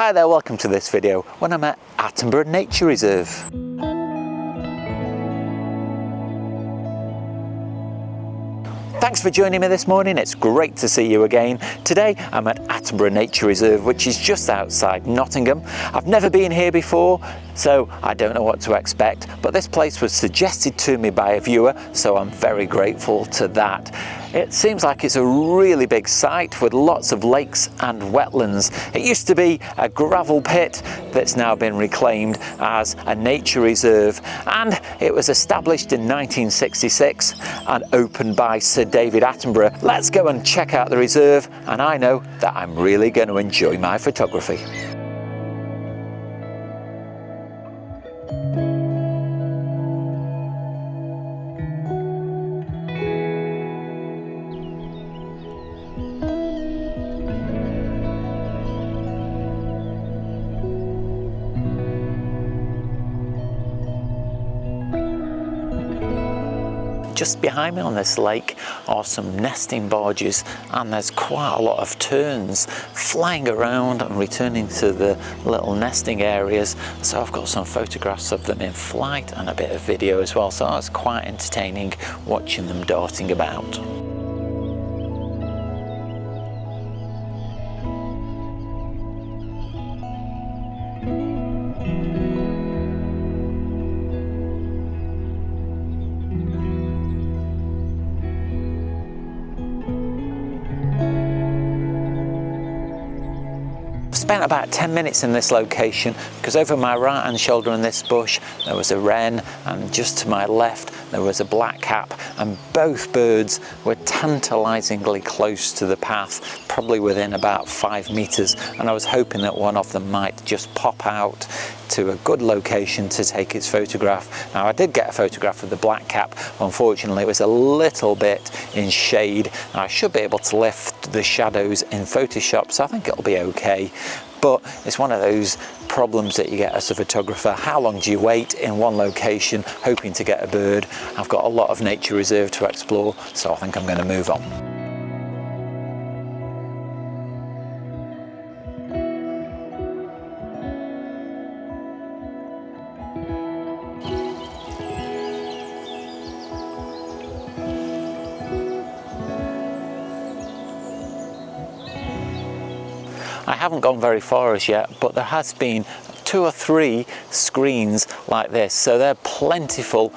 Hi there, welcome to this video when I'm at Attenborough Nature Reserve. Thanks for joining me this morning, it's great to see you again. Today I'm at Attenborough Nature Reserve, which is just outside Nottingham. I've never been here before, so I don't know what to expect, but this place was suggested to me by a viewer, so I'm very grateful to that. It seems like it's a really big site with lots of lakes and wetlands. It used to be a gravel pit that's now been reclaimed as a nature reserve, and it was established in 1966 and opened by Sir David Attenborough. Let's go and check out the reserve, and I know that I'm really going to enjoy my photography. Just behind me on this lake are some nesting barges, and there's quite a lot of terns flying around and returning to the little nesting areas. So I've got some photographs of them in flight and a bit of video as well, so it's quite entertaining watching them darting about. Spent about 10 minutes in this location because over my right hand shoulder in this bush there was a wren, and just to my left there was a blackcap, and both birds were tantalizingly close to the path, probably within about 5 meters, and I was hoping that one of them might just pop out to a good location to take its photograph. Now I did get a photograph of the blackcap. Unfortunately it was a little bit in shade. I should be able to lift the shadows in Photoshop, so I think it'll be okay. But it's one of those problems that you get as a photographer. How long do you wait in one location hoping to get a bird? I've got a lot of nature reserve to explore, so I think I'm going to move on. I haven't gone very far as yet, but there has been 2 or 3 screens like this, so they're plentiful.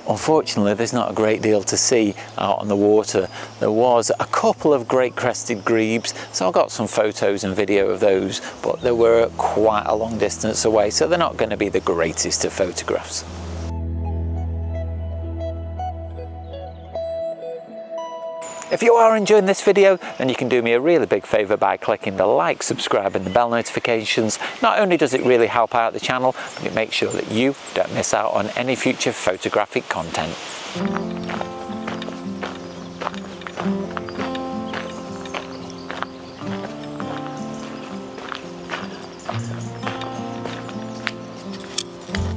Unfortunately, there's not a great deal to see out on the water. There was a couple of great crested grebes, so I got some photos and video of those, but they were quite a long distance away, so they're not going to be the greatest of photographs. If you are enjoying this video, then you can do me a really big favour by clicking the like, subscribe and the bell notifications. Not only does it really help out the channel, but it makes sure that you don't miss out on any future photographic content.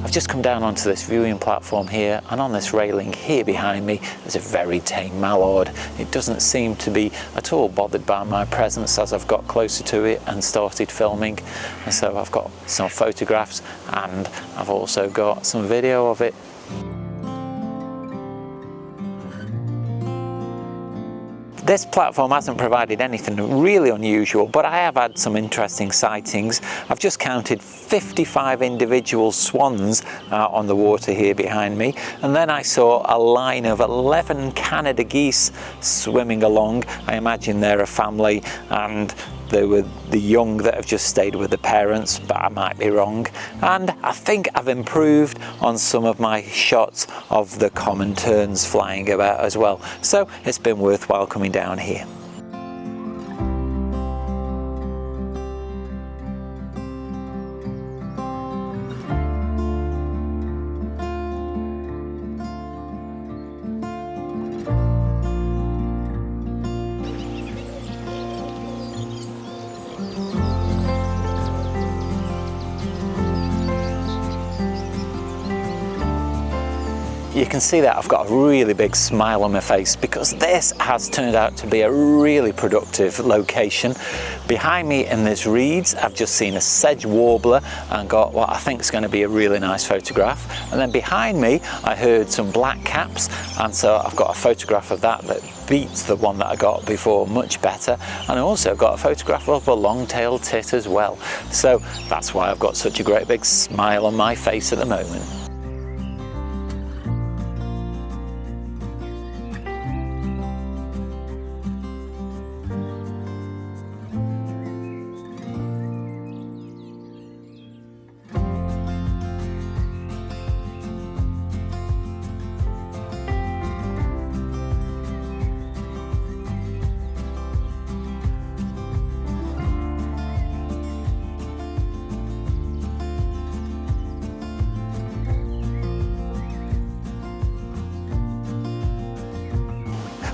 I've just come down onto this viewing platform here, and on this railing here behind me there's a very tame mallard. It doesn't seem to be at all bothered by my presence as I've got closer to it and started filming, and so I've got some photographs and I've also got some video of it. This platform hasn't provided anything really unusual, but I have had some interesting sightings. I've just counted 55 individual swans on the water here behind me, and then I saw a line of 11 Canada geese swimming along. I imagine they're a family, and they were the young that have just stayed with the parents, but I might be wrong. And I think I've improved on some of my shots of the common terns flying about as well. So it's been worthwhile coming down here. you can see that I've got a really big smile on my face because this has turned out to be a really productive location. Behind me in this reeds, I've just seen a sedge warbler and got what I think is going to be a really nice photograph. And then behind me, I heard some black caps, and so I've got a photograph of that beats the one that I got before much better. And I also got a photograph of a long-tailed tit as well. So that's why I've got such a great big smile on my face at the moment.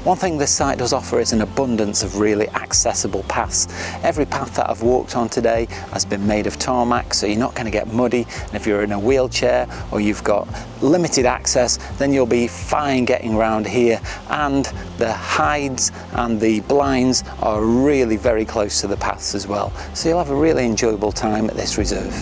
One thing this site does offer is an abundance of really accessible paths. Every path that I've walked on today has been made of tarmac, so you're not going to get muddy. And if you're in a wheelchair or you've got limited access, then you'll be fine getting around here. And the hides and the blinds are really very close to the paths as well. So you'll have a really enjoyable time at this reserve.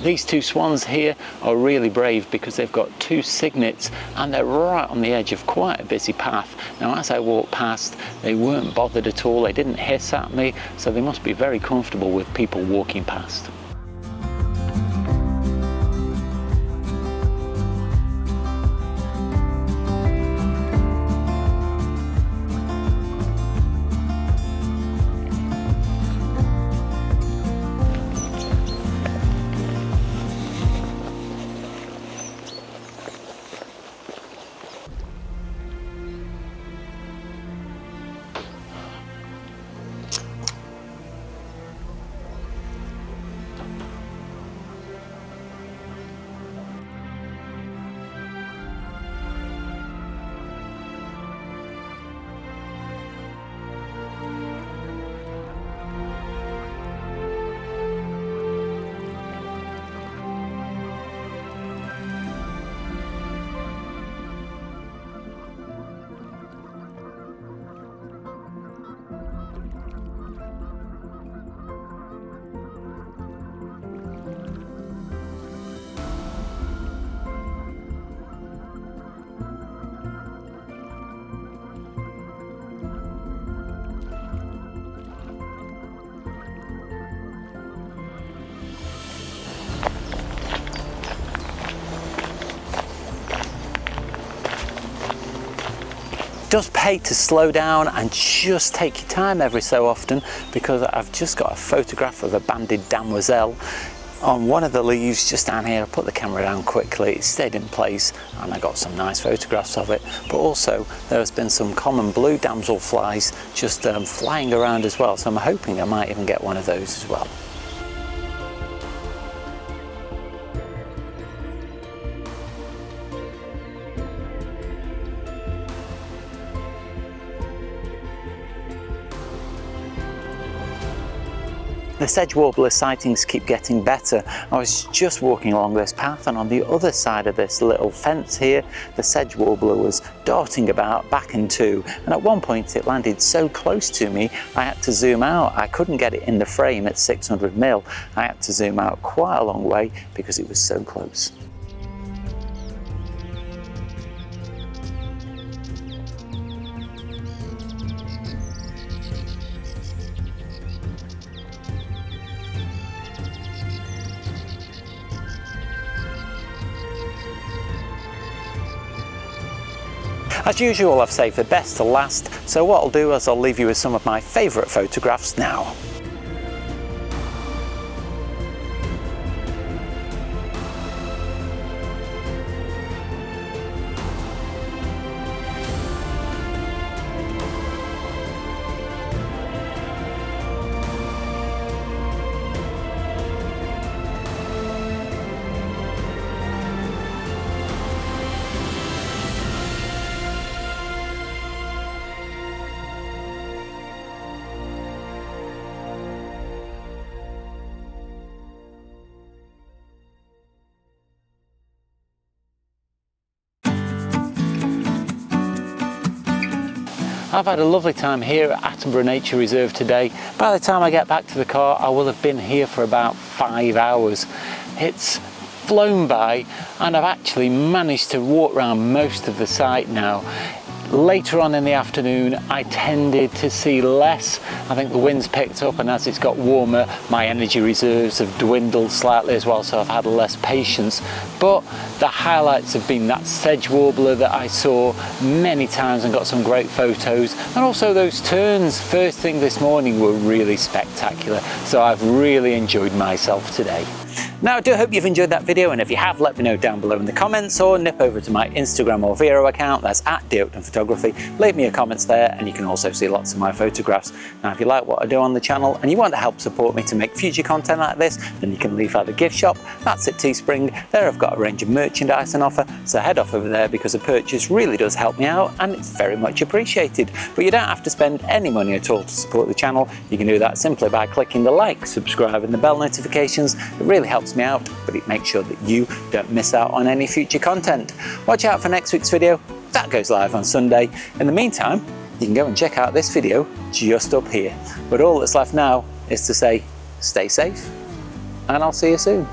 These two swans here are really brave because they've got two cygnets and they're right on the edge of quite a busy path. Now as I walked past, they weren't bothered at all, they didn't hiss at me, so they must be very comfortable with people walking past. Does pay to slow down and just take your time every so often, because I've just got a photograph of a banded damoiselle on one of the leaves just down here. I put the camera down quickly, it stayed in place and I got some nice photographs of it. But also there has been some common blue damselflies just flying around as well, so I'm hoping I might even get one of those as well. The sedge warbler sightings keep getting better. I was just walking along this path and on the other side of this little fence here, the sedge warbler was darting about back and two, and at one point it landed so close to me I had to zoom out. I couldn't get it in the frame at 600mm. I had to zoom out quite a long way because it was so close. As usual, I've saved the best to last, so what I'll do is I'll leave you with some of my favourite photographs now. I've had a lovely time here at Attenborough Nature Reserve today. By the time I get back to the car, I will have been here for about 5 hours. It's flown by, and I've actually managed to walk around most of the site now. Later on in the afternoon, I tended to see less. I think the wind's picked up, and as it's got warmer, my energy reserves have dwindled slightly as well, so I've had less patience. But the highlights have been that sedge warbler that I saw many times and got some great photos, and also those terns first thing this morning were really spectacular. So I've really enjoyed myself today. Now, I do hope you've enjoyed that video, and if you have, let me know down below in the comments, or nip over to my Instagram or Vero account, that's at Oakden Photography. Leave me your comments there, and you can also see lots of my photographs. Now, if you like what I do on the channel and you want to help support me to make future content like this, then you can leave out a gift shop. That's at Teespring. There I've got a range of merchandise on offer, so head off over there because a purchase really does help me out, and it's very much appreciated. But you don't have to spend any money at all to support the channel. You can do that simply by clicking the like, subscribe, and the bell notifications. It really helps me out, but it makes sure that you don't miss out on any future content. Watch out for next week's video. That goes live on Sunday. In the meantime, you can go and check out this video just up here. But all that's left now is to say, stay safe, and I'll see you soon.